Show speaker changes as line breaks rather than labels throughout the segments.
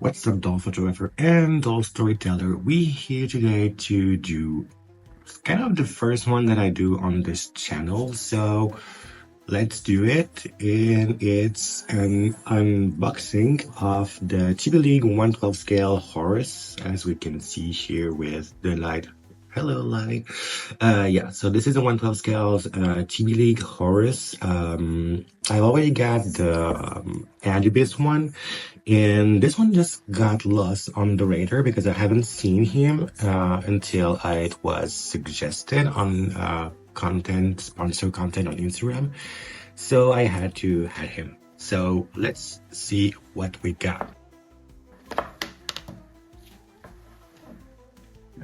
What's up, doll photographer and doll storyteller? We here today to do kind of the first one that I do on this channel. So let's do it. And it's an unboxing of the Tbleague 112 scale Horus, as we can see here with the light. Hello, light. Yeah, so this is a 112 scales Tbleague Horus. I already got the Anubis one, and this one just got lost on the radar because I haven't seen him until it was suggested on sponsor content on Instagram. So I had to add him. So let's see what we got.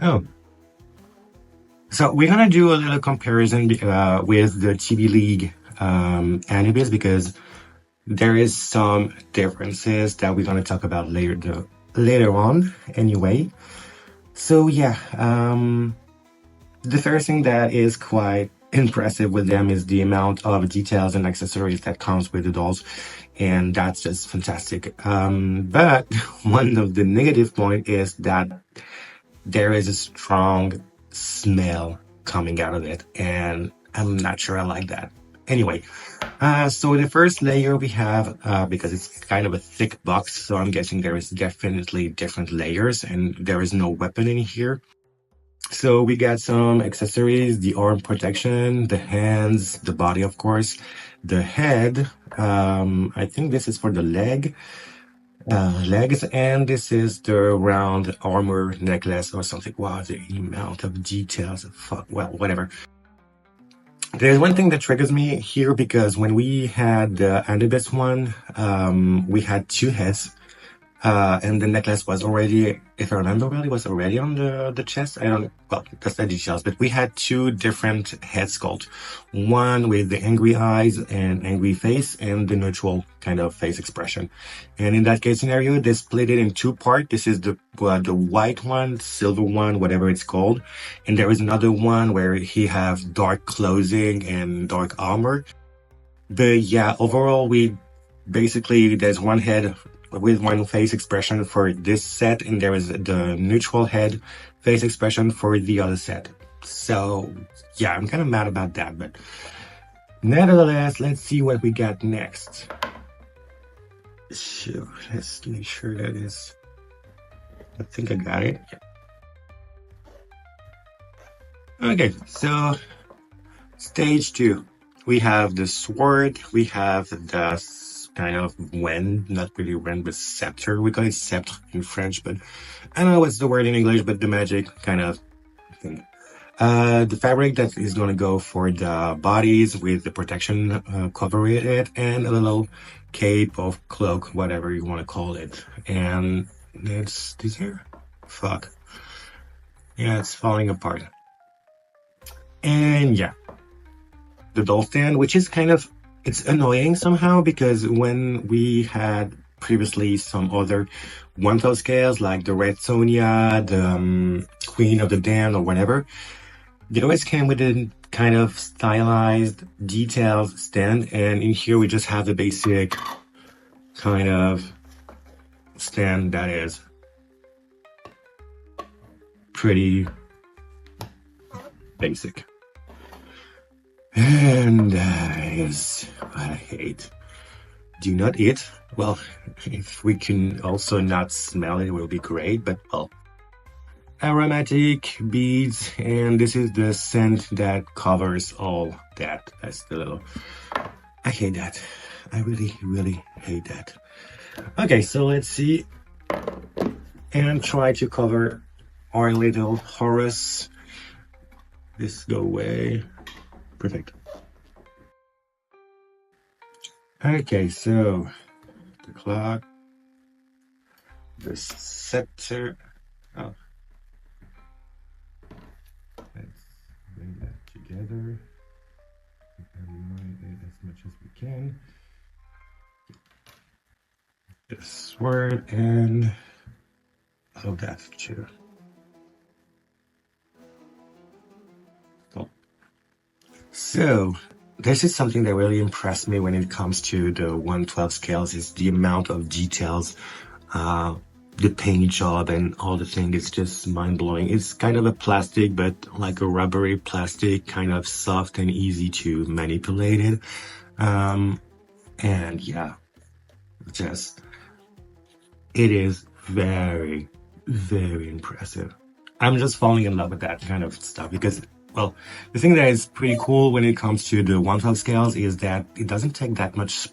Oh. So we're gonna do a little comparison with the Tbleague Anubis because there is some differences that we're gonna talk about later on anyway. So yeah, the first thing that is quite impressive with them is the amount of details and accessories that comes with the dolls, and that's just fantastic. But one of the negative point is that there is a strong smell coming out of it, and I'm not sure I like that. Anyway, so the first layer we have, because it's kind of a thick box, so I'm guessing there is definitely different layers, and there is no weapon in here. So we got some accessories, the arm protection, the hands, the body, of course, the head. I think this is for the legs, and this is the round armor necklace or something. Wow, the amount of details. Fuck, well, whatever. There's one thing that triggers me here because when we had the Anubis one, we had two heads, and the necklace was already, if I remember well, it was already on the chest. Well, that's the details, but we had two different head sculpts. One with the angry eyes and angry face and the neutral kind of face expression. And in that case scenario, they split it in two parts. This is the white one, silver one, whatever it's called. And there is another one where he has dark clothing and dark armor. But yeah, overall, there's one head with one face expression for this set, and there is the neutral head face expression for the other set. So yeah, I'm kind of mad about that, but nevertheless, let's see what we got next. So let's make sure that is, I think I got it. Okay, so stage 2, we have the sword, we have the kind of wand, not really wand, but scepter. We call it sceptre in French, but I don't know what's the word in English, but the magic kind of thing. The fabric that is going to go for the bodies with the protection covering it, and a little cape or cloak, whatever you want to call it. And it's this here. Fuck. Yeah, it's falling apart. And yeah, the doll stand, which is kind of, it's annoying somehow because when we had previously some other 112 scales like the Red Sonia, the Queen of the Damned or whatever, they always came with a kind of stylized detailed stand, and in here we just have the basic kind of stand that is pretty basic. And that is what I hate. Do not eat. Well, if we can also not smell it, it will be great, but well. Aromatic beads, and this is the scent that covers all that. That's the little, I hate that. I really, really hate that. Okay, so let's see and try to cover our little Horus. This go away. Perfect. Okay, so the clock, the scepter. Oh, let's bring that together and align it as much as we can. The sword and all of that too. So this is something that really impressed me when it comes to the 112 scales, is the amount of details the paint job and all the thing is just mind-blowing. It's kind of a plastic, but like a rubbery plastic, kind of soft and easy to manipulate it. And yeah, just, it is very, very impressive. I'm just falling in love with that kind of stuff because, well, the thing that is pretty cool when it comes to the 1/12 scales is that it doesn't take that much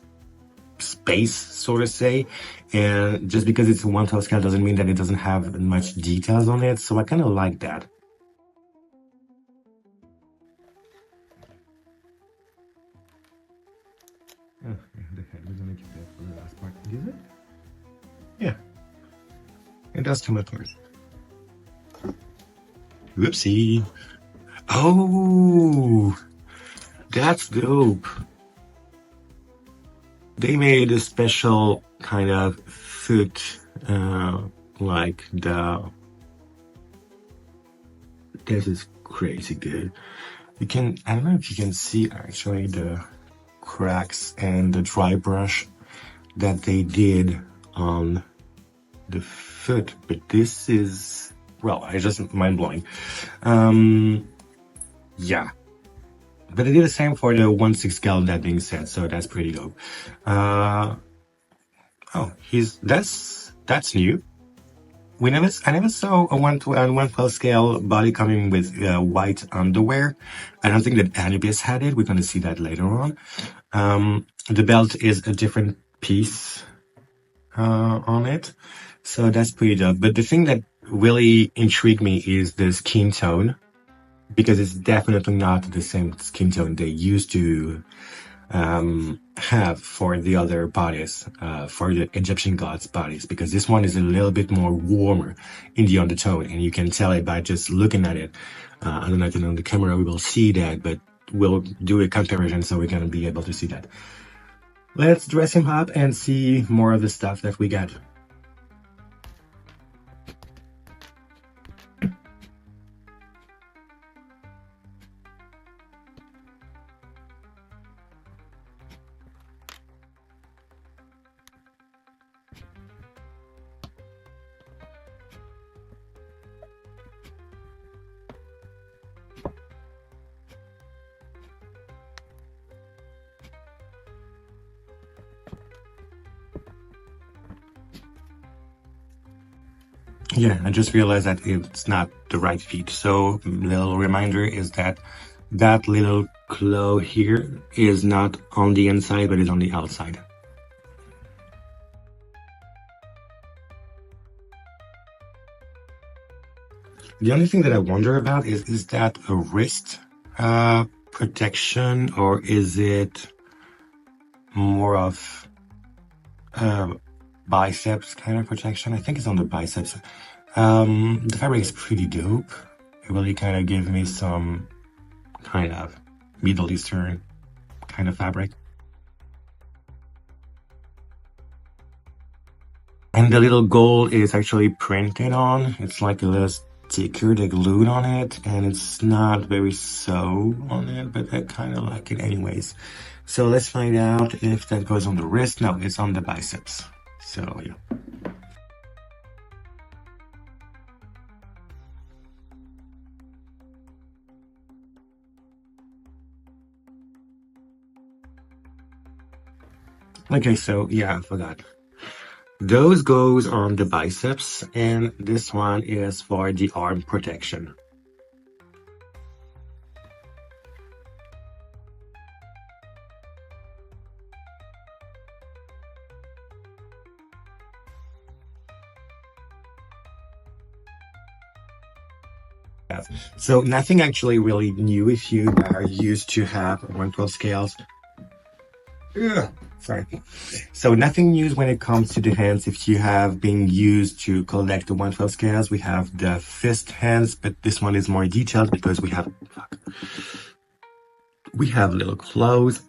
space, so to say, and just because it's a 1/12 scale doesn't mean that it doesn't have much details on it, so I kind of like that. Oh, the head, we're gonna keep that for the last part, is it? Yeah, it does come apart. Whoopsie. Oh, that's dope. They made a special kind of foot, like this is crazy good. You can, I don't know if you can see actually the cracks and the dry brush that they did on the foot, but this is, well, it's just mind-blowing. Yeah, but they did the same for the 1/6 scale, that being said, so that's pretty dope. Oh, that's new. I never saw a 1/12 scale body coming with white underwear. I don't think that Anubis had it. We're going to see that later on. The belt is a different piece on it, so that's pretty dope. But the thing that really intrigued me is the skin tone, because it's definitely not the same skin tone they used to have for the other bodies, for the Egyptian gods' bodies, because this one is a little bit more warmer in the undertone, and you can tell it by just looking at it. I don't know if on the camera we will see that, but we'll do a comparison so we're gonna be able to see that. Let's dress him up and see more of the stuff that we got. Yeah, I just realized that it's not the right feet. So little reminder is that that little claw here is not on the inside, but is on the outside. The only thing that I wonder about is that a wrist protection, or is it more of biceps kind of protection? I think it's on the biceps. The fabric is pretty dope. It really kind of gives me some kind of Middle Eastern kind of fabric. And the little gold is actually printed on. It's like a little sticker they glued on it, and it's not very sew on it, but I kind of like it anyways. So let's find out if that goes on the wrist. No, it's on the biceps. So yeah. Okay, so yeah, I forgot. Those goes on the biceps, and this one is for the arm protection. So nothing actually really new if you are used to have 1/12 scales. Ugh, sorry. So nothing new when it comes to the hands. If you have been used to collect the 1/12 scales, we have the fist hands, but this one is more detailed because we have little claws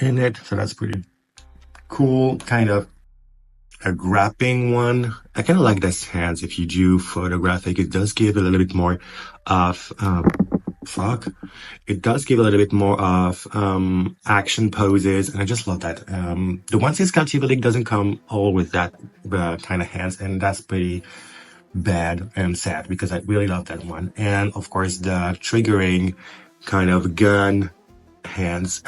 in it, so that's pretty cool. Kind of a grabbing one. I kind of like this hands. If you do photographic, it does give a little bit more of fuck, it does give a little bit more of action poses, and I just love that. The 1/6 Tbleague doesn't come all with that kind of hands, and that's pretty bad and sad because I really love that one. And of course, the triggering kind of gun hands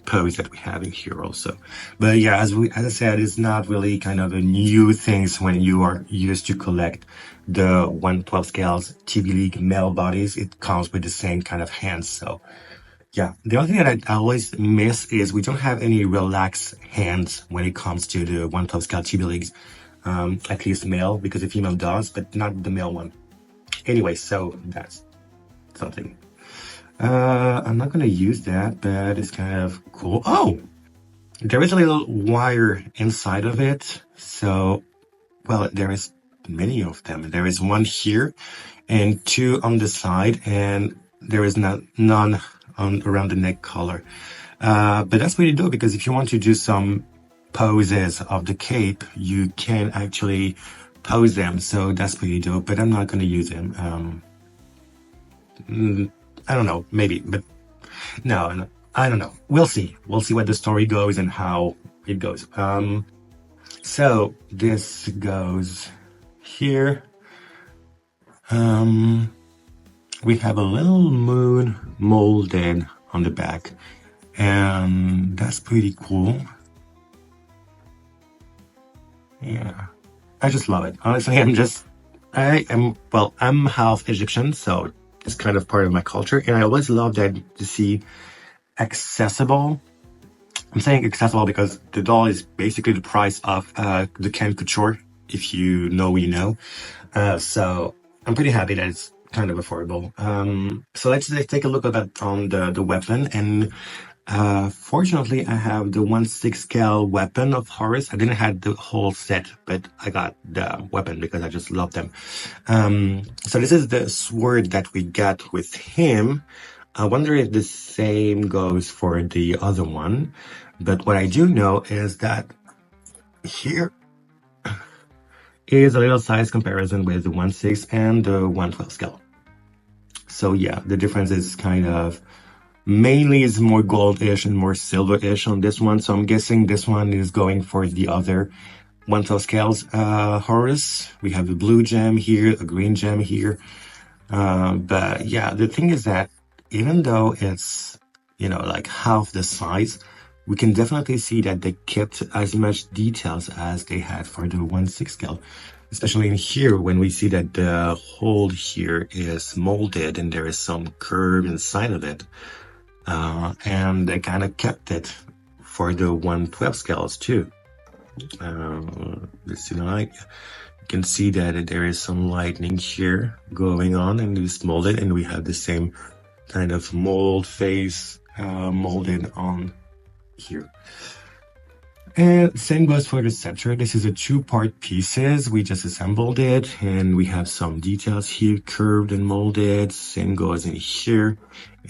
pose that we have in here also. But yeah, as I said, it's not really kind of a new things when you are used to collect the 1/12 scales Tbleague male bodies. It comes with the same kind of hands. So yeah, the only thing that I always miss is we don't have any relaxed hands when it comes to the 1/12 scale Tbleagues. At least male, because the female does, but not the male one. Anyway, so that's something. I'm not gonna use that, but it's kind of cool. Oh, there is a little wire inside of it. So, well, there is many of them. There is one here and two on the side, and there is none around the neck collar. But that's pretty dope because if you want to do some poses of the cape, you can actually pose them. So that's pretty dope, but I'm not gonna use them. I don't know, maybe, but no, I don't know. We'll see. We'll see what the story goes and how it goes. So this goes here. We have a little moon molded on the back, and that's pretty cool. Yeah, I just love it. Honestly, I'm half Egyptian, so it's kind of part of my culture, and I always love that to see accessible. I'm saying accessible because the doll is basically the price of the Ken Couture, if you know, you know. So I'm pretty happy that it's kind of affordable. So let's take a look at that on the weapon. And fortunately, I have the 1/6 scale weapon of Horus. I didn't have the whole set, but I got the weapon because I just love them. So this is the sword that we got with him. I wonder if the same goes for the other one. But what I do know is that here is a little size comparison with the 1/6 and the 1/12 scale. So yeah, the difference is kind of mainly is more goldish and more silverish on this one. So I'm guessing this one is going for the other 1/12 scales Horus. We have a blue gem here, a green gem here. But yeah, the thing is that even though it's, you know, like half the size, we can definitely see that they kept as much details as they had for the 1/6 scale. Especially in here, when we see that the hole here is molded and there is some curve inside of it. And they kind of kept it for the 1/12 scales too. Let's see the light. You can see that there is some lightning here going on, and it's molded, and we have the same kind of mold face molded on here. And same goes for the scepter. This is a two-part pieces. We just assembled it, and we have some details here, curved and molded. Same goes in here.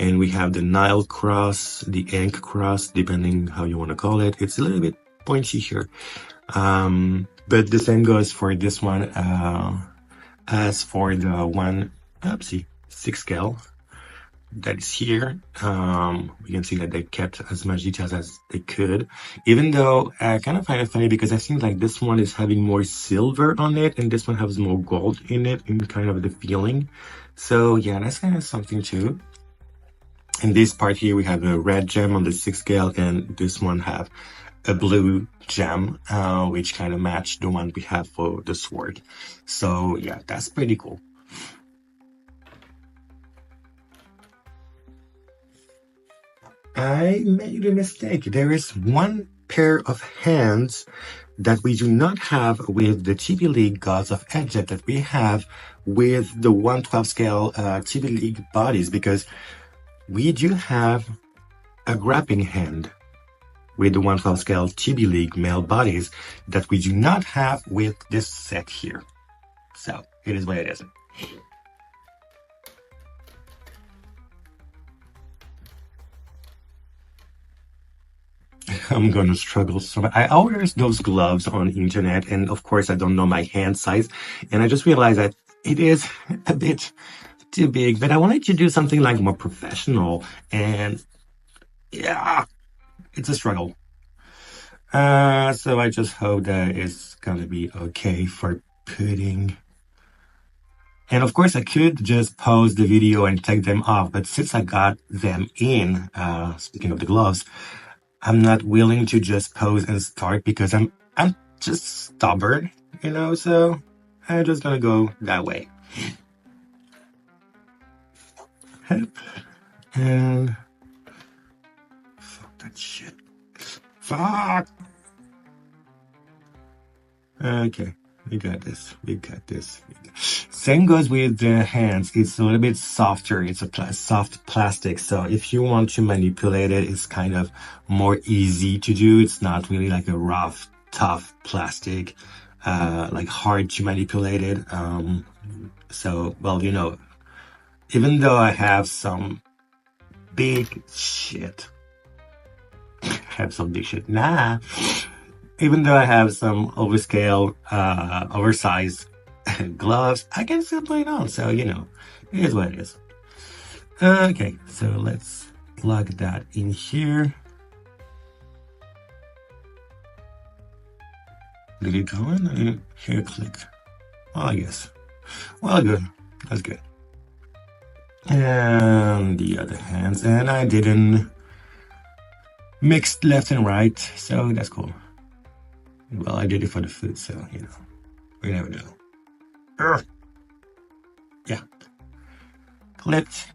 And we have the Nile cross, the ink cross, depending how you want to call it. It's a little bit pointy here. But the same goes for this one as for the 1/6 scale that is here. We can see that they kept as much details as they could, even though I kind of find it funny because I think like this one is having more silver on it and this one has more gold in it, in kind of the feeling. So yeah, that's kind of something too. In this part here, we have a red gem on the 6 scale, and this one have a blue gem, which kind of match the one we have for the sword. So yeah, that's pretty cool. I made a mistake. There is one pair of hands that we do not have with the Tbleague Gods of Egypt that we have with the 1/12 scale Tbleague bodies, because we do have a grappling hand with the 1/12 scale Tbleague male bodies that we do not have with this set here. So it is what it is. I'm gonna struggle so much. I ordered those gloves on the internet, and of course I don't know my hand size, and I just realized that it is a bit too big, but I wanted to do something like more professional, and yeah, it's a struggle. So I just hope that it's gonna be okay for putting. And of course, I could just pause the video and take them off, but since I got them in, speaking of the gloves, I'm not willing to just pause and start because I'm just stubborn, so I'm just gonna go that way. Yep. And fuck that shit. Fuck! Okay. We got this. Same goes with the hands. It's a little bit softer. It's a soft plastic. So if you want to manipulate it, it's kind of more easy to do. It's not really like a rough, tough plastic, like hard to manipulate it. So, well, even though I have some big shit, even though I have some oversized gloves, I can still play it on. So, it is what it is. Okay, so let's plug that in here. Did it go in? I didn't hear it click. Well, I guess. Well, good. That's good. And the other hands. And I didn't mix left and right, so that's cool. Well, I did it for the food, so, we never know. Urgh. Yeah.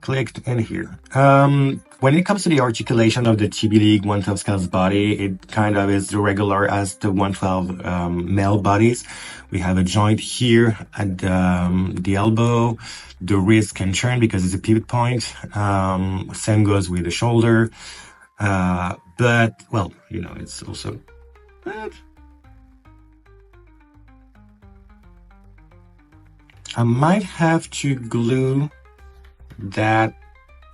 Clicked, and here. When it comes to the articulation of the Tbleague 112 scales body, it kind of is regular as the 112 male bodies. We have a joint here at the elbow. The wrist can turn because it's a pivot point. Same goes with the shoulder. But, well, it's also... I might have to glue that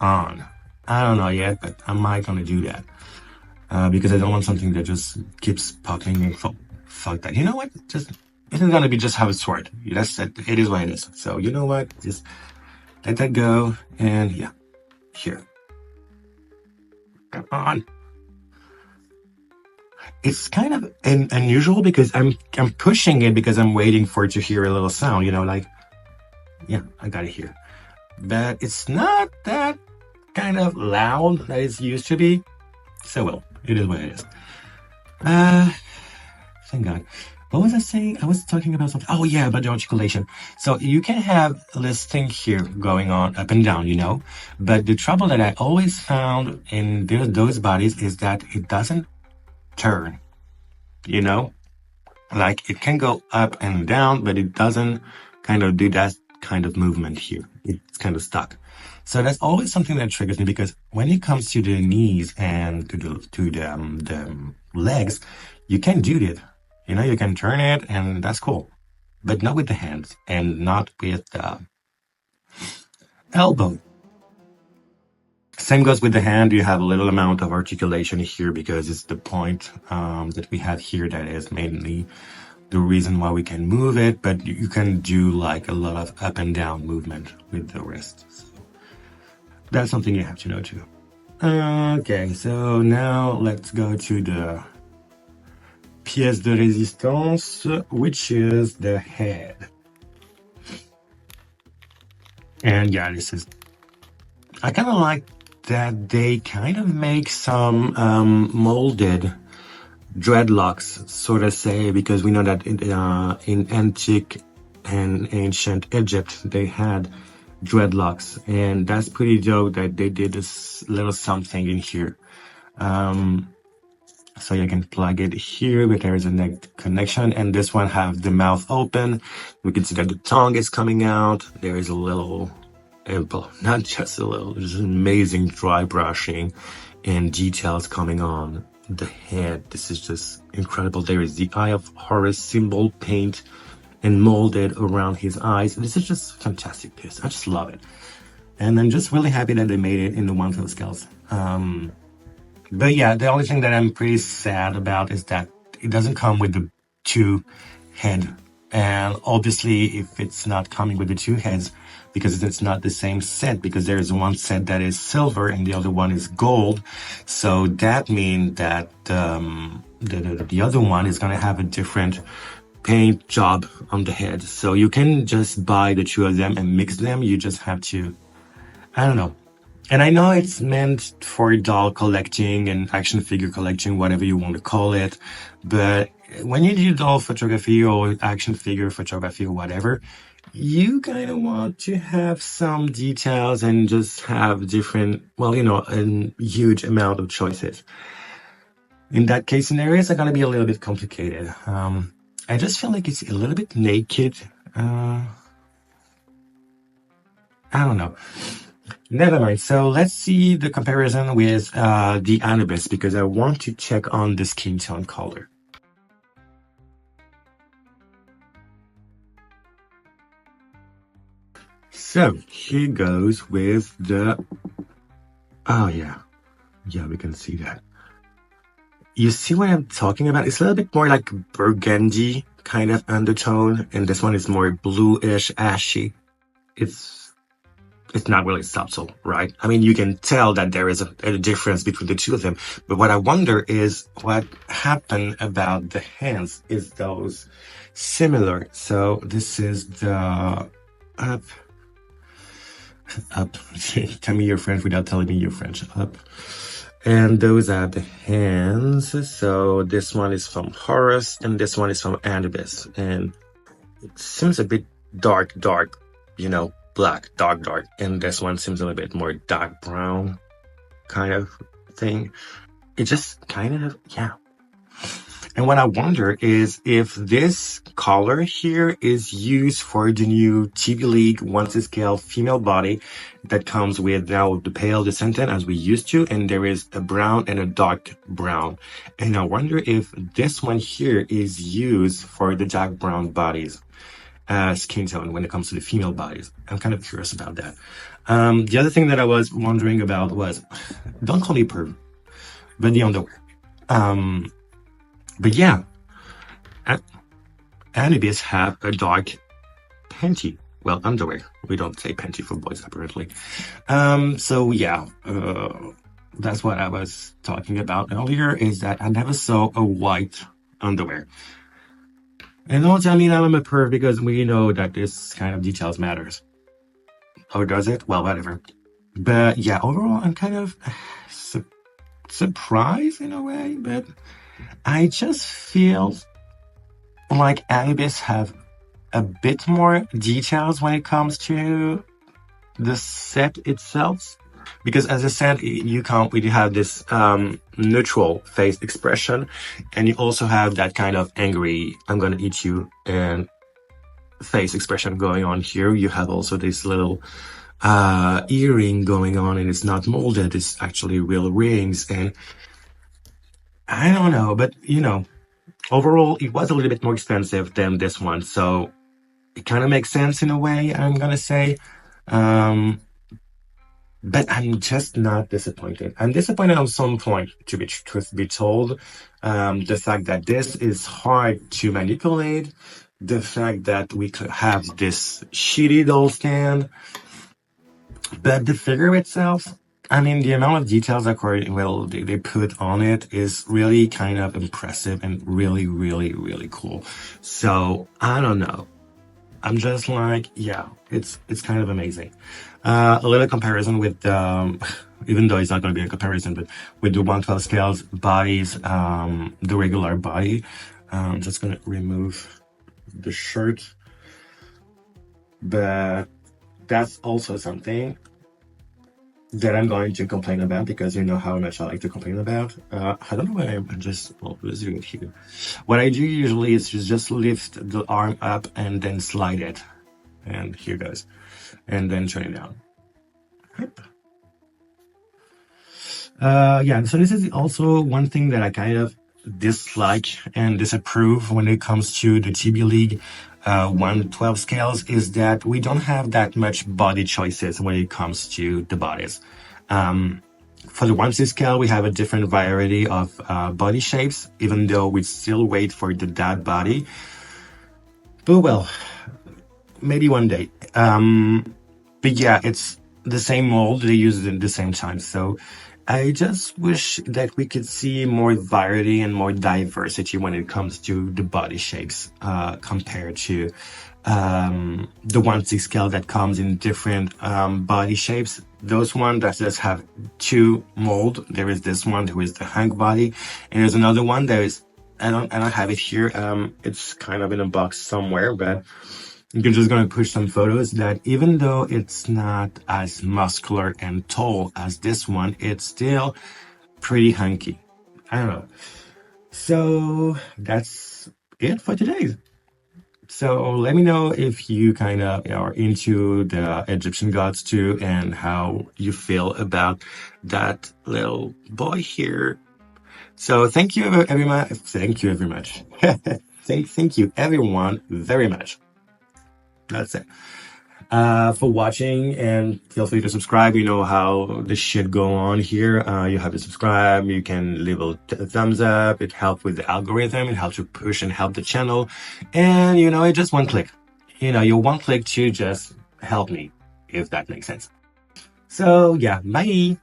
on. I don't know yet, but I might gonna do that. Because I don't want something that just keeps popping and fuck that. You know what? Just, it isn't gonna be just how it's worked. That's it. It is what it is. So, you know what? Just let that go. And yeah, here. Come on. It's kind of unusual because I'm pushing it because I'm waiting for it to hear a little sound, like, yeah, I got it here. But it's not that kind of loud that it's used to be. So, well, it is what it is. Thank God. What was I saying? I was talking about something. Oh, yeah, about the articulation. So you can have this thing here going on up and down, But the trouble that I always found in those bodies is that it doesn't turn, Like, it can go up and down, but it doesn't kind of do that kind of movement here. It's kind of stuck. So that's always something that triggers me because when it comes to the knees and to the legs, you can do it. You can turn it and that's cool, but not with the hands and not with the elbow. Same goes with the hand. You have a little amount of articulation here because it's the point that we have here that is mainly the reason why we can move it, but you can do like a lot of up and down movement with the wrist. So that's something you have to know too. Okay, so now let's go to the pièce de résistance, which is the head. And yeah, I kind of like that they kind of make some molded dreadlocks, so to say, because we know that in antique and ancient Egypt, they had dreadlocks, and that's pretty dope that they did this little something in here. So you can plug it here, but there is a neck connection, and this one have the mouth open. We can see that the tongue is coming out. There is a little, not just a little, there's amazing dry brushing and details coming on the head. This is just incredible. There is the Eye of Horus symbol paint and molded around his eyes. This is just fantastic piece. I just love it. And I'm just really happy that they made it in the 112 scales. But yeah, the only thing that I'm pretty sad about is that it doesn't come with the two head And obviously, if it's not coming with the two heads, because it's not the same set, because there's one set that is silver and the other one is gold. So that means that the other one is going to have a different paint job on the head. So you can just buy the two of them and mix them. You just have to, I don't know. And I know it's meant for doll collecting and action figure collecting, whatever you want to call it. But when you do doll photography or action figure photography or whatever, you kind of want to have some details and just have different, well, a huge amount of choices. In that case, scenarios are going to be a little bit complicated. I just feel like it's a little bit naked. I don't know. Never mind. So let's see the comparison with the Anubis, because I want to check on the skin tone color. So here goes with the, oh yeah, we can see that. You see what I'm talking about? It's a little bit more like burgundy kind of undertone, and this one is more bluish, ashy. It's not really subtle, right? I mean, you can tell that there is a difference between the two of them. But what I wonder is what happened about the hands. Is those similar? So this is the up. Tell me you're French without telling me you're French. Up. And those are the hands. So this one is from Horus and this one is from Anubis. And it seems a bit dark, black, dark. And this one seems a little bit more dark brown kind of thing. It just kind of, yeah. And what I wonder is if this color here is used for the new Tbleague 1/scale female body that comes with now the pale descendant as we used to, and there is a brown and a dark brown. And I wonder if this one here is used for the dark brown bodies. Skin tone when it comes to the female bodies. I'm kind of curious about that. The other thing that I was wondering about was, don't call me perv, but the underwear. But yeah, Anubis have a dark panty. Well, underwear. We don't say panty for boys, apparently. So yeah, that's what I was talking about earlier, is that I never saw a white underwear. And don't tell me that I'm a perv, because we know that this kind of details matters. Oh, does it? Well, whatever. But yeah, overall, I'm kind of surprised in a way, but I just feel like Anubis have a bit more details when it comes to the set itself. Because as I said, you have this neutral face expression, and you also have that kind of angry, I'm gonna eat you, and face expression going on here. You have also this little earring going on, and it's not molded, it's actually real rings. And I don't know, but overall, it was a little bit more expensive than this one, so it kind of makes sense in a way, I'm gonna say. But I'm just not disappointed. I'm disappointed on some point, truth be told. The fact that this is hard to manipulate, the fact that we could have this shitty doll stand, but the figure itself, I mean, the amount of details they put on it is really kind of impressive and really, really, really cool. So I don't know. I'm just like, yeah, it's kind of amazing. A little comparison with even though it's not going to be a comparison, but with the 1/12 scales bodies, the regular body. I'm just going to remove the shirt, but that's also something that I'm going to complain about, because you know how much I like to complain about. I don't know why I'm just, well, let's do it here. What I do usually is just lift the arm up and then slide it. And here goes. And then turn it down. Yep. Yeah, so this is also one thing that I kind of dislike and disapprove when it comes to the Tbleague 1/12 scales, is that we don't have that much body choices when it comes to the bodies. For the 1/6 scale, we have a different variety of body shapes, even though we still wait for the dad body. But well, maybe one day. But yeah, it's the same mold. They use it at the same time. So I just wish that we could see more variety and more diversity when it comes to the body shapes, compared to the 1/6 scale that comes in different body shapes. Those ones that just have two mold. There is this one who is the hunk body, and there's another one. There is I don't have it here. It's kind of in a box somewhere, but you're just gonna push some photos that even though it's not as muscular and tall as this one, it's still pretty hunky. I don't know. So that's it for today. So let me know if you kind of are into the Egyptian gods too, and how you feel about that little boy here. So thank you, everyone. Thank you very much. Thank you, everyone, very much. That's it. For watching, and feel free to subscribe. You know how this shit go on here. You have to subscribe. You can leave a thumbs up. It helps with the algorithm. It helps to push and help the channel. And you know, it's just one click. You know, your one click to just help me, if that makes sense. So yeah, bye.